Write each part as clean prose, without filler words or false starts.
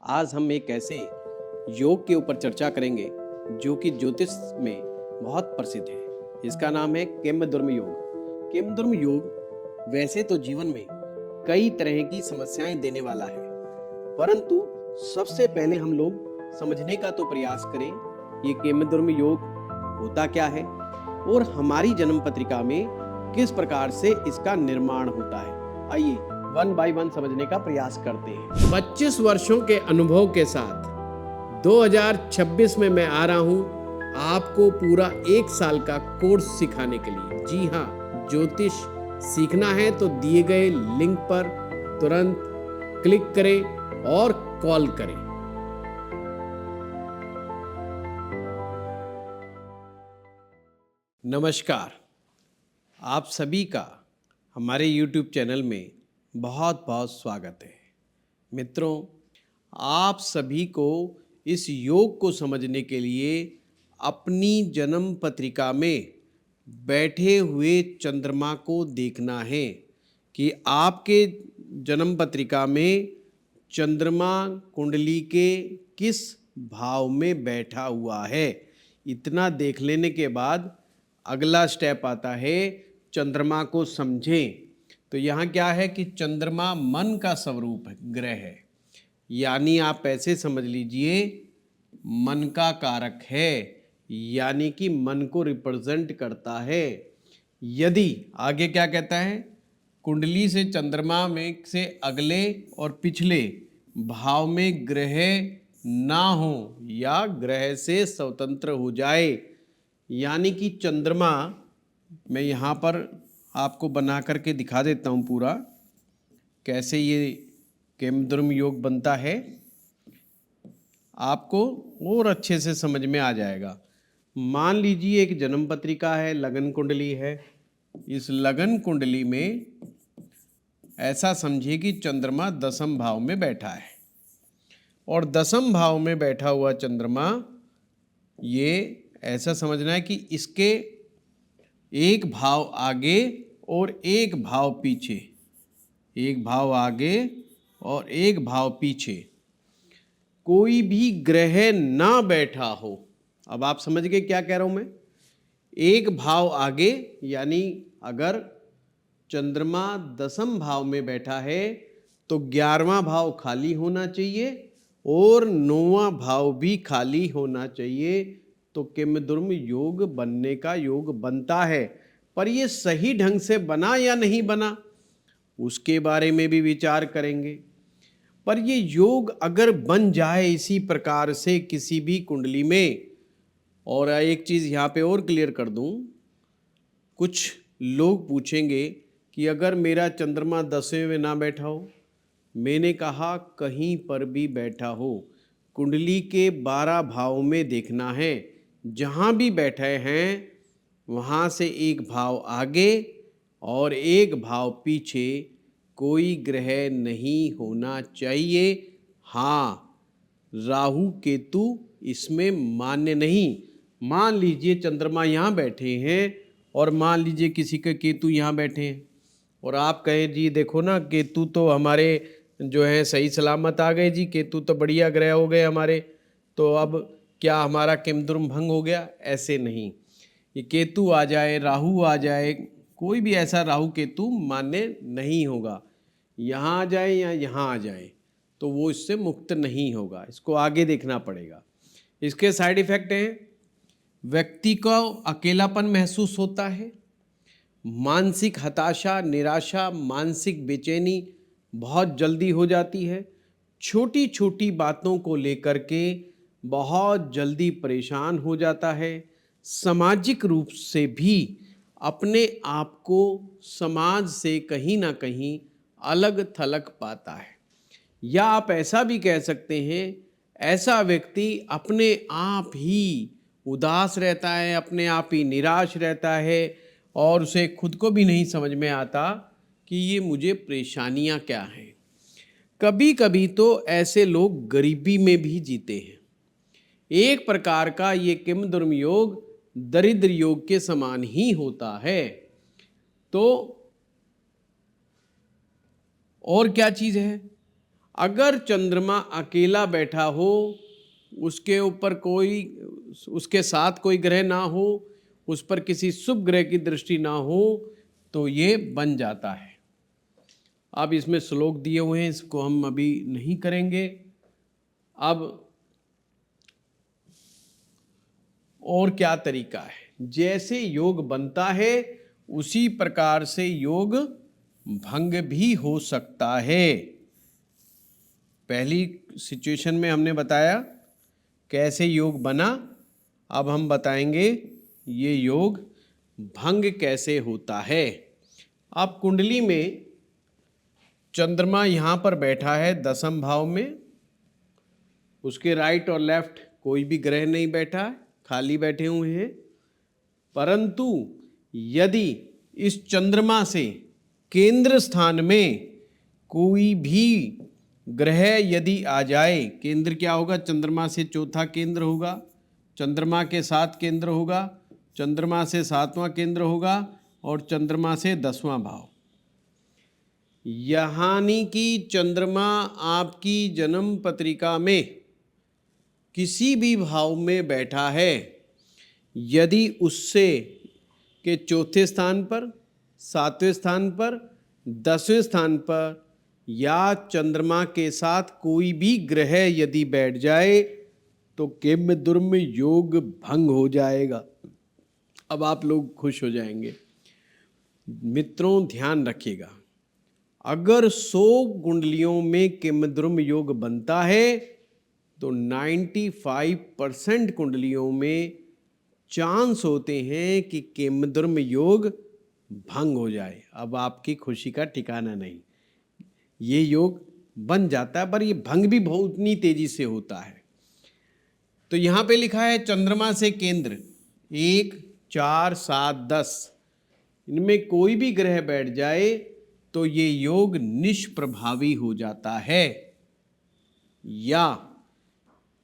आज हम एक ऐसे योग के ऊपर चर्चा करेंगे जो कि ज्योतिष में बहुत प्रसिद्ध है। इसका नाम है केमद्रुम योग। केमद्रुम योग वैसे तो जीवन में कई तरह की समस्याएं देने वाला है, परंतु सबसे पहले हम लोग समझने का तो प्रयास करें ये केमद्रुम योग होता क्या है और हमारी जन्म पत्रिका में किस प्रकार से इसका निर्माण होता है। आइए वन बाय वन समझने का प्रयास करते हैं। 25 वर्षों के अनुभव के साथ 2026 में मैं आ रहा हूं आपको पूरा 1 साल का कोर्स सिखाने के लिए। जी हाँ, ज्योतिष सीखना है तो दिए गए लिंक पर तुरंत क्लिक करें और कॉल करें। नमस्कार, आप सभी का हमारे YouTube चैनल में बहुत बहुत स्वागत है। मित्रों, आप सभी को इस योग को समझने के लिए अपनी जन्म पत्रिका में बैठे हुए चंद्रमा को देखना है कि आपके जन्म पत्रिका में चंद्रमा कुंडली के किस भाव में बैठा हुआ है। इतना देख लेने के बाद अगला स्टेप आता है चंद्रमा को समझें। तो यहाँ क्या है कि चंद्रमा मन का स्वरूप है, ग्रह है, यानी आप ऐसे समझ लीजिए मन का कारक है, यानी कि मन को रिप्रेजेंट करता है। यदि आगे क्या कहता है, कुंडली से चंद्रमा में से अगले और पिछले भाव में ग्रह ना हो या ग्रह से स्वतंत्र हो जाए, यानी कि चंद्रमा, मैं यहाँ पर आपको बना करके दिखा देता हूँ पूरा कैसे ये केमद्रुम योग बनता है, आपको और अच्छे से समझ में आ जाएगा। मान लीजिए एक जन्म पत्रिका है, लगन कुंडली है। इस लगन कुंडली में ऐसा समझिए कि चंद्रमा 10वें भाव में बैठा है और 10वें भाव में बैठा हुआ चंद्रमा, ये ऐसा समझना है कि इसके एक भाव आगे और एक भाव पीछे, एक भाव आगे और एक भाव पीछे कोई भी ग्रह ना बैठा हो। अब आप समझ गए क्या कह रहा हूं मैं। एक भाव आगे यानी अगर चंद्रमा 10वें भाव में बैठा है तो 11वां भाव खाली होना चाहिए और 9वां भाव भी खाली होना चाहिए, तो केमद्रुम योग बनने का योग बनता है। पर ये सही ढंग से बना या नहीं बना उसके बारे में भी विचार करेंगे। पर ये योग अगर बन जाए इसी प्रकार से किसी भी कुंडली में, और एक चीज़ यहाँ पे और क्लियर कर दूँ, कुछ लोग पूछेंगे कि अगर मेरा चंद्रमा 10वें में ना बैठा हो, मैंने कहा कहीं पर भी बैठा हो, कुंडली के 12 भाव में देखना है। जहाँ भी बैठे हैं वहाँ से एक भाव आगे और एक भाव पीछे कोई ग्रह नहीं होना चाहिए। हाँ, राहु केतु इसमें मान्य नहीं। मान लीजिए चंद्रमा यहाँ बैठे हैं और मान लीजिए किसी के केतु यहाँ बैठे हैं और आप कहें जी देखो ना, केतु तो हमारे जो है सही सलामत आ गए जी, केतु तो बढ़िया ग्रह हो गए हमारे, तो अब क्या हमारा केमद्रुम भंग हो गया? ऐसे नहीं। ये केतु आ जाए, राहु आ जाए, कोई भी ऐसा राहु केतु मान्य नहीं होगा। यहाँ आ जाए या यहाँ आ जाए तो वो इससे मुक्त नहीं होगा। इसको आगे देखना पड़ेगा। इसके साइड इफेक्ट हैं, व्यक्ति को अकेलापन महसूस होता है, मानसिक हताशा, निराशा, मानसिक बेचैनी बहुत जल्दी हो जाती है, छोटी छोटी बातों को लेकर के बहुत जल्दी परेशान हो जाता है, सामाजिक रूप से भी अपने आप को समाज से कहीं ना कहीं अलग थलग पाता है। या आप ऐसा भी कह सकते हैं, ऐसा व्यक्ति अपने आप ही उदास रहता है, अपने आप ही निराश रहता है और उसे खुद को भी नहीं समझ में आता कि ये मुझे परेशानियां क्या हैं। कभी कभी तो ऐसे लोग गरीबी में भी जीते हैं। एक प्रकार का ये केमद्रुम योग दरिद्र योग के समान ही होता है। तो और क्या चीज़ है, अगर चंद्रमा अकेला बैठा हो, उसके ऊपर कोई, उसके साथ कोई ग्रह ना हो, उस पर किसी शुभ ग्रह की दृष्टि ना हो, तो ये बन जाता है। अब इसमें श्लोक दिए हुए हैं, इसको हम अभी नहीं करेंगे। अब और क्या तरीका है, जैसे योग बनता है उसी प्रकार से योग भंग भी हो सकता है। पहली सिचुएशन में हमने बताया कैसे योग बना, अब हम बताएंगे ये योग भंग कैसे होता है। अब कुंडली में चंद्रमा यहाँ पर बैठा है 10वें भाव में, उसके राइट और लेफ्ट कोई भी ग्रह नहीं बैठा है, खाली बैठे हुए हैं। परंतु यदि इस चंद्रमा से केंद्र स्थान में कोई भी ग्रह यदि आ जाए, केंद्र क्या होगा, चंद्रमा से चौथा केंद्र होगा, चंद्रमा के साथ केंद्र होगा, चंद्रमा से 7वां केंद्र होगा और चंद्रमा से 10वां भाव। यानी कि चंद्रमा आपकी जन्म पत्रिका में किसी भी भाव में बैठा है, यदि उससे के चौथे स्थान पर, 7वें स्थान पर, 10वें स्थान पर या चंद्रमा के साथ कोई भी ग्रह यदि बैठ जाए तो किम दुर्म योग भंग हो जाएगा। अब आप लोग खुश हो जाएंगे। मित्रों ध्यान रखिएगा, अगर 100 कुंडलियों में किम दुर्म योग बनता है तो 95% कुंडलियों में चांस होते हैं कि किमदुर्म योग भंग हो जाए। अब आपकी खुशी का ठिकाना नहीं, ये योग बन जाता है पर ये भंग भी बहुत इतनी तेजी से होता है। तो यहाँ पे लिखा है चंद्रमा से केंद्र 1, 4, 7, 10, इनमें कोई भी ग्रह बैठ जाए तो ये योग निष्प्रभावी हो जाता है। या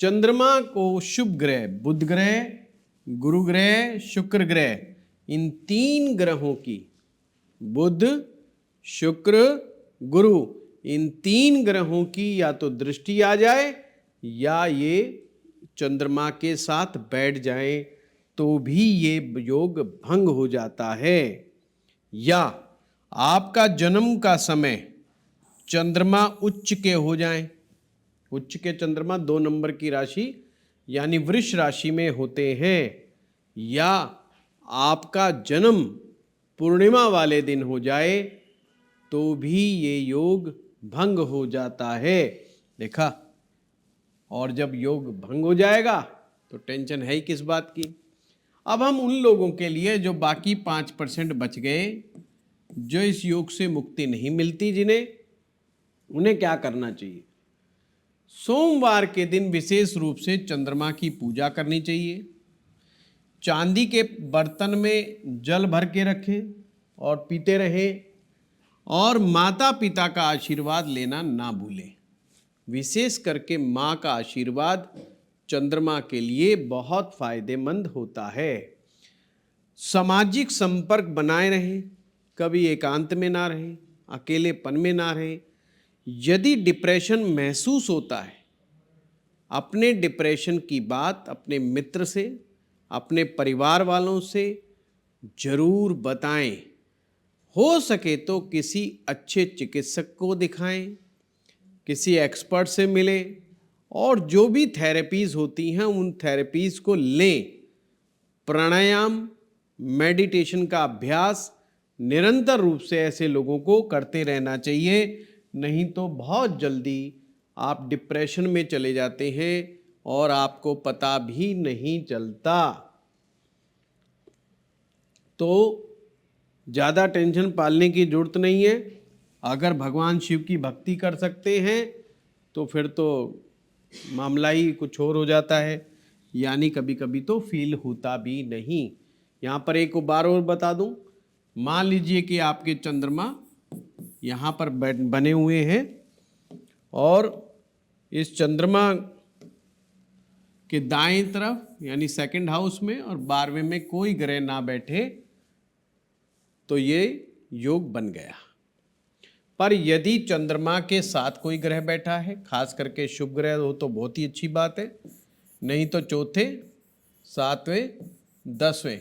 चंद्रमा को शुभ ग्रह बुध ग्रह, गुरु ग्रह, शुक्र ग्रह, इन 3 ग्रहों की, बुध, शुक्र, गुरु, इन 3 ग्रहों की या तो दृष्टि आ जाए या ये चंद्रमा के साथ बैठ जाए तो भी ये योग भंग हो जाता है। या आपका जन्म का समय चंद्रमा उच्च के हो जाएं, उच्च के चंद्रमा 2 नंबर की राशि यानी वृष राशि में होते हैं, या आपका जन्म पूर्णिमा वाले दिन हो जाए तो भी ये योग भंग हो जाता है। देखा, और जब योग भंग हो जाएगा तो टेंशन है ही किस बात की। अब हम उन लोगों के लिए जो बाकी 5% बच गए, जो इस योग से मुक्ति नहीं मिलती जिन्हें, उन्हें क्या करना चाहिए। सोमवार के दिन विशेष रूप से चंद्रमा की पूजा करनी चाहिए। चांदी के बर्तन में जल भर के रखें और पीते रहें, और माता पिता का आशीर्वाद लेना ना भूलें। विशेष करके माँ का आशीर्वाद चंद्रमा के लिए बहुत फायदेमंद होता है। सामाजिक संपर्क बनाए रहें, कभी एकांत में ना रहें, अकेलेपन में ना रहें। यदि डिप्रेशन महसूस होता है, अपने डिप्रेशन की बात अपने मित्र से, अपने परिवार वालों से जरूर बताएं। हो सके तो किसी अच्छे चिकित्सक को दिखाएं, किसी एक्सपर्ट से मिलें, और जो भी थेरेपीज़ होती हैं उन थेरेपीज़ को लें। प्राणायाम, मेडिटेशन का अभ्यास निरंतर रूप से ऐसे लोगों को करते रहना चाहिए, नहीं तो बहुत जल्दी आप डिप्रेशन में चले जाते हैं और आपको पता भी नहीं चलता। तो ज़्यादा टेंशन पालने की जरूरत नहीं है। अगर भगवान शिव की भक्ति कर सकते हैं तो फिर तो मामला ही कुछ और हो जाता है, यानी कभी कभी तो फील होता भी नहीं। यहाँ पर एक बार और बता दूं, मान लीजिए कि आपके चंद्रमा यहाँ पर बने हुए हैं और इस चंद्रमा के दाएं तरफ यानी सेकंड हाउस में और 12वें में कोई ग्रह ना बैठे तो ये योग बन गया। पर यदि चंद्रमा के साथ कोई ग्रह बैठा है, खास करके शुभ ग्रह हो तो बहुत ही अच्छी बात है, नहीं तो चौथे, सातवें, 10वें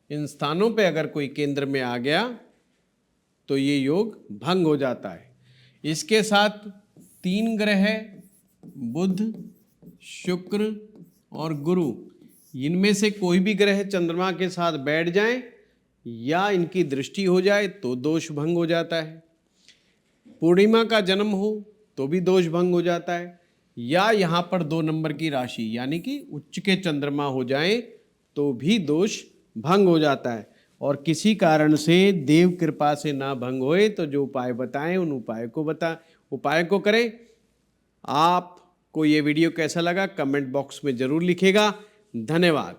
इन स्थानों पे अगर कोई केंद्र में आ गया तो ये योग भंग हो जाता है। इसके साथ 3 ग्रह बुध, शुक्र और गुरु, इनमें से कोई भी ग्रह चंद्रमा के साथ बैठ जाए या इनकी दृष्टि हो जाए तो दोष भंग हो जाता है। पूर्णिमा का जन्म हो तो भी दोष भंग हो जाता है, या यहाँ पर 2 नंबर की राशि यानी कि उच्च के चंद्रमा हो जाए तो भी दोष भंग हो जाता है। और किसी कारण से देव कृपा से ना भंग होए तो जो उपाय बताएं उन उपाय को करें। आपको ये वीडियो कैसा लगा कमेंट बॉक्स में जरूर लिखिएगा। धन्यवाद।